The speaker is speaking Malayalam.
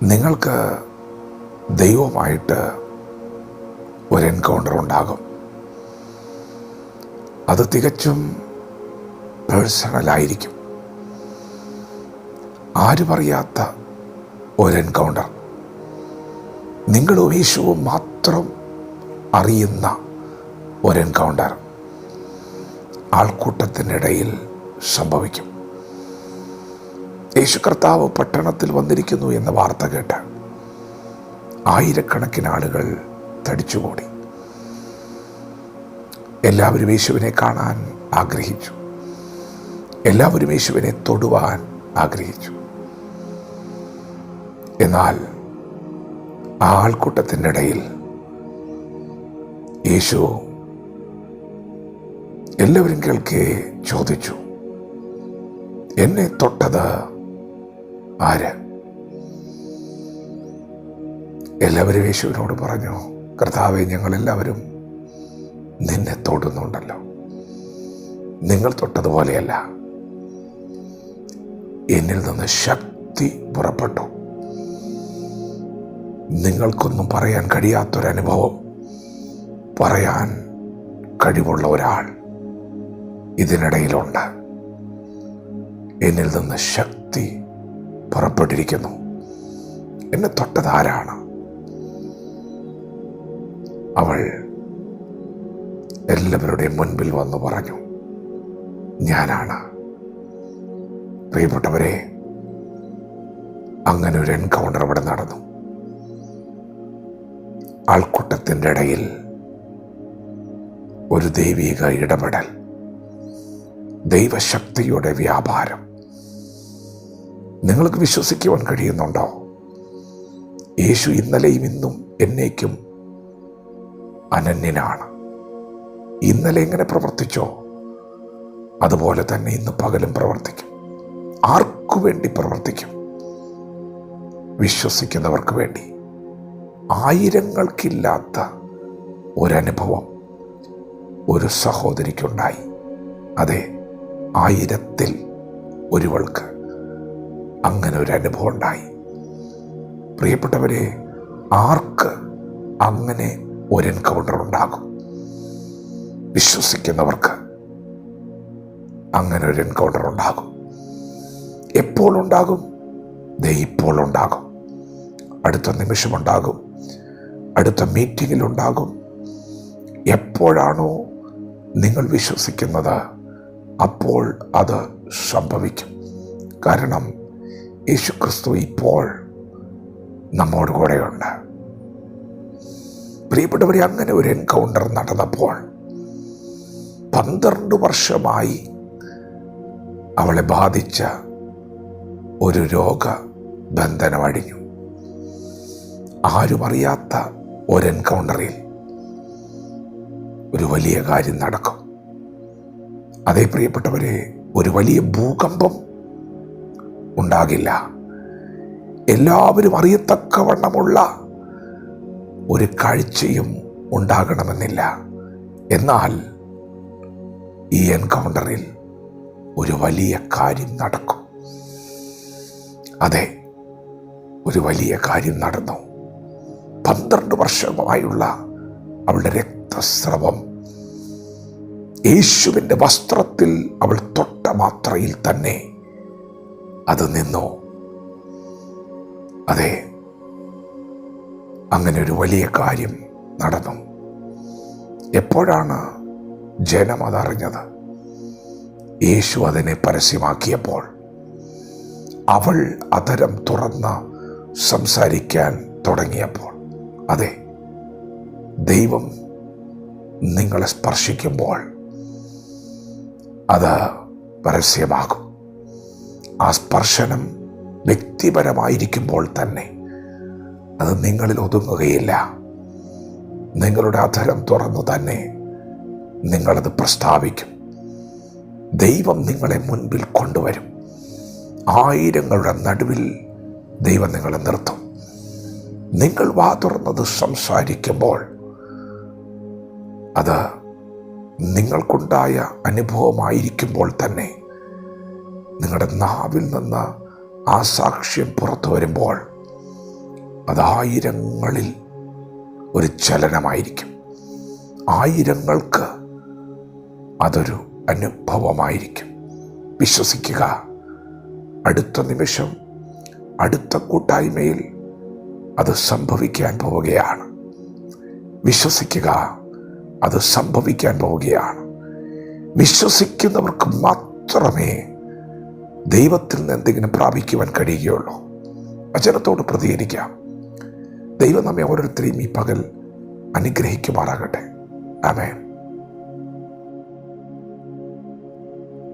നിങ്ങൾക്ക് ദൈവമായിട്ട് ഒരു എൻകൗണ്ടർ ഉണ്ടാകും. അത് തികച്ചും പേഴ്സണലായിരിക്കും. ആരും അറിയാത്ത ഒരു എൻകൗണ്ടർ, നിങ്ങളും യേശുവും മാത്രം അറിയുന്ന ഒരു എൻകൗണ്ടർ ആൾക്കൂട്ടത്തിനിടയിൽ സംഭവിക്കും. യേശു കർത്താവ് പട്ടണത്തിൽ വന്നിരിക്കുന്നു എന്ന വാർത്ത കേട്ട് ആയിരക്കണക്കിന് ആളുകൾ തടിച്ചുകൂടി. എല്ലാവരും യേശുവിനെ കാണാൻ ആഗ്രഹിച്ചു. എല്ലാവരും യേശുവിനെ തൊടുവാൻ ആഗ്രഹിച്ചു. എന്നാൽ ആ ആൾക്കൂട്ടത്തിൻ്റെ ഇടയിൽ യേശു എല്ലാവരും കേൾക്കെ ചോദിച്ചു, എന്നെ തൊട്ടത് ആര്? എല്ലാവരും യേശുവിനോട് പറഞ്ഞു, കർത്താവേ, ഞങ്ങളെല്ലാവരും നിന്നെ തൊടുന്നുണ്ടല്ലോ. നിങ്ങൾ തൊട്ടതുപോലെയല്ല, എന്നിൽ നിന്ന് ശക്തി പുറപ്പെട്ടു. നിങ്ങൾക്കൊന്നും പറയാൻ കഴിയാത്തൊരനുഭവം പറയാൻ കഴിവുള്ള ഒരാൾ ഇതിനിടയിലുണ്ട്. എന്നിൽ നിന്ന് ശക്തി പുറപ്പെട്ടിരിക്കുന്നു. എന്നെ തൊട്ടത് ആരാണ്? അവൾ എല്ലാവരുടെയും മുൻപിൽ വന്ന് പറഞ്ഞു, ഞാനാണ്. പ്രിയപ്പെട്ടവരെ, അങ്ങനെ ഒരു എൻകൗണ്ടർ അവിടെ നടന്നു. ആൾക്കൂട്ടത്തിൻ്റെ ഇടയിൽ ഒരു ദൈവിക ഇടപെടൽ, ദൈവശക്തിയുടെ വ്യാപാരം. നിങ്ങൾക്ക് വിശ്വസിക്കുവാൻ കഴിയുന്നുണ്ടോ? യേശു ഇന്നലെയും ഇന്നും എന്നേക്കും അനന്യനാണ്. ഇന്നലെ എങ്ങനെ പ്രവർത്തിച്ചോ അതുപോലെ തന്നെ ഇന്ന് പകലും പ്രവർത്തിക്കും. ആർക്കു വേണ്ടി പ്രവർത്തിക്കും? വിശ്വസിക്കുന്നവർക്ക് വേണ്ടി. ആയിരങ്ങൾക്കില്ലാത്ത ഒരനുഭവം ഒരു സഹോദരിക്കുണ്ടായി. അതെ, 1000-ൽ ഒരുവൾക്ക് അങ്ങനെ ഒരു അനുഭവം ഉണ്ടായി. പ്രിയപ്പെട്ടവരെ, ആർക്ക് അങ്ങനെ ഒരു എൻകൗണ്ടർ ഉണ്ടാകും? വിശ്വസിക്കുന്നവർക്ക് അങ്ങനെ ഒരു എൻകൗണ്ടർ ഉണ്ടാകും. എപ്പോൾ ഉണ്ടാകും? ദേ ഇപ്പോൾ ഉണ്ടാകും. അടുത്ത നിമിഷമുണ്ടാകും. അടുത്ത മീറ്റിങ്ങിലുണ്ടാകും. എപ്പോഴാണോ നിങ്ങൾ വിശ്വസിക്കുന്നത് അപ്പോൾ അത് സംഭവിക്കും. കാരണം യേശുക്രിസ്തു ഇപ്പോൾ നമ്മോട് കൂടെയുണ്ട്. പ്രിയപ്പെട്ടവരെ, അങ്ങനെ ഒരു എൻകൗണ്ടർ നടന്നപ്പോൾ 12 വർഷമായി അവളെ ബാധിച്ച ഒരു രോഗബന്ധനം അഴിഞ്ഞു. ആരും അറിയാത്ത ഒരു എൻകൗണ്ടറിൽ ഒരു വലിയ കാര്യം നടക്കും. അതേ പ്രിയപ്പെട്ടവരെ, ഒരു വലിയ ഭൂകമ്പം ഉണ്ടാകില്ല. എല്ലാവരും അറിയത്തക്കവണ്ണമുള്ള ഒരു കാഴ്ചയും ഉണ്ടാകണമെന്നില്ല. എന്നാൽ ഈ എൻകൗണ്ടറിൽ ഒരു വലിയ കാര്യം നടക്കും. അതെ, ഒരു വലിയ കാര്യം നടന്നു. 12 വർഷമായുള്ള അവളുടെ രക്തസ്രവം യേശുവിൻ്റെ വസ്ത്രത്തിൽ അവൾ തൊട്ട മാത്രയിൽ തന്നെ അത് നിന്നു. അതെ, അങ്ങനെ ഒരു വലിയ കാര്യം നടന്നു. എപ്പോഴാണ് ജനം അതറിഞ്ഞത്? യേശു അതിനെ പരസ്യമാക്കിയപ്പോൾ, അവൾ അധരം തുറന്ന് സംസാരിക്കാൻ തുടങ്ങിയപ്പോൾ. അതെ, ദൈവം നിങ്ങളെ സ്പർശിക്കുമ്പോൾ അത് പരസ്യമാകും. ആ സ്പർശനം വ്യക്തിപരമായിരിക്കുമ്പോൾ തന്നെ അത് നിങ്ങളിൽ ഒതുങ്ങുകയില്ല. നിങ്ങളുടെ അധരം തുറന്നു തന്നെ നിങ്ങളത് പ്രസ്താവിക്കും. ദൈവം നിങ്ങളെ മുൻപിൽ കൊണ്ടുവരും. ആയിരങ്ങളുടെ നടുവിൽ ദൈവം നിങ്ങളെ നിർത്തും. നിങ്ങൾ വാ തുറന്നത് സംസാരിക്കുമ്പോൾ അത് നിങ്ങൾക്കുണ്ടായ അനുഭവമായിരിക്കുമ്പോൾ തന്നെ നിങ്ങളുടെ നാവിൽ നിന്ന് ആ സാക്ഷ്യം പുറത്തു വരുമ്പോൾ അത് ആയിരങ്ങളിൽ ഒരു ചലനമായിരിക്കും. ആയിരങ്ങൾക്ക് അതൊരു അനുഭവമായിരിക്കും. വിശ്വസിക്കുക. അടുത്ത നിമിഷം, അടുത്ത കൂട്ടായ്മയിൽ അത് സംഭവിക്കാൻ പോവുകയാണ്. വിശ്വസിക്കുക, അത് സംഭവിക്കാൻ പോവുകയാണ്. വിശ്വസിക്കുന്നവർക്ക് മാത്രമേ ദൈവത്തിൽ നിന്ന് എന്തെങ്കിലും പ്രാപിക്കുവാൻ കഴിയുകയുള്ളൂ. വചനത്തോട് പ്രതികരിക്കാം. ദൈവം നമ്മെ ഓരോരുത്തരെയും ഈ പകൽ അനുഗ്രഹിക്കുമാറാകട്ടെ. ആമേൻ.